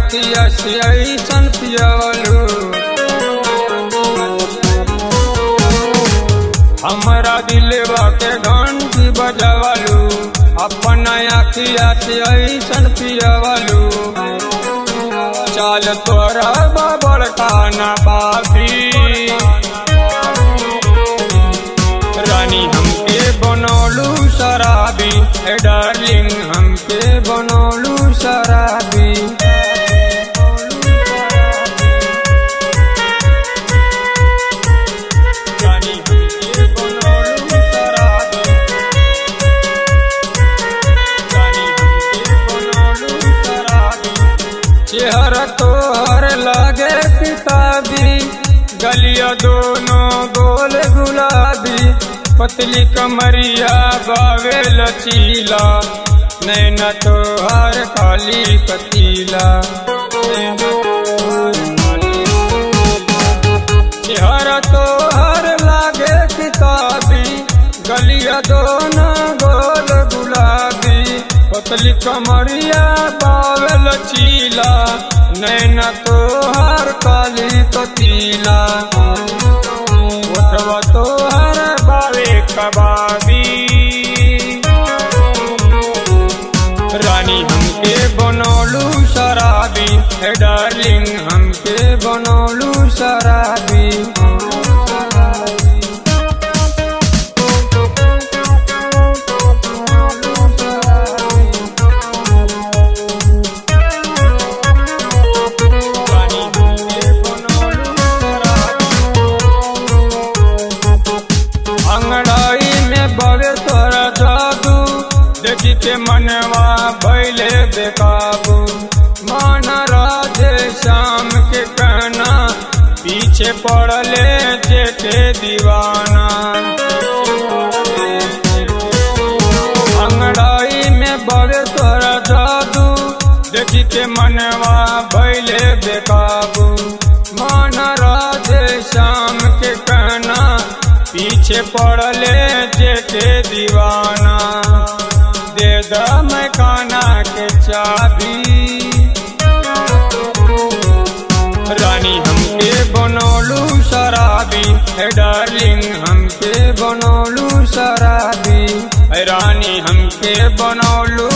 अखिया से ऐसन पियवलू, हमारा दिलवा के घंटी बजवलू, अपना अखिया से ऐसन पियवलू। चाल तोरा बड़का ना बाबी, रानी हमके बनौलू शराबी, ए डार्लिंग हमके बनौलू शराबी। रानी हमके बनौलू शराबी, रानी हमके बनौलू शराबी। चेहरा तोहर लागे किताबी, गलिया दोनों गोल गुलाबी, पतली कमरिया बावे लचीला, नैना तोहर खाली पतीला। चेहरा तोहर लागे किताबी, गलिया दोनों गोल गुलाबी, पतली कमरिया बावे लचीला, नैना तोहर काली पतीला। उठवा तोहर बावे कबाबी, रानी हमके बनौलू शराबी, ए डार्लिंग हमके बनौलू शराबी। अंगड़ाई में बवे तोरा जादू, देखी के मनवा भैले बेकाबू। मान राधे श्याम के कहना, पीछे पड़ले जेके दीवाना। अंगड़ाई में बवे तोरा जादू, देखी के मनवा भैले बेकाबू। मान राधे श्याम के कहना, पीछे पड़ले जेके दीवाना। दे द मैं खाना के चाबी, रानी हमके बनौलू शराबी, ए डार्लिंग हमके बनौलू शराबी, रानी हमके बनौलू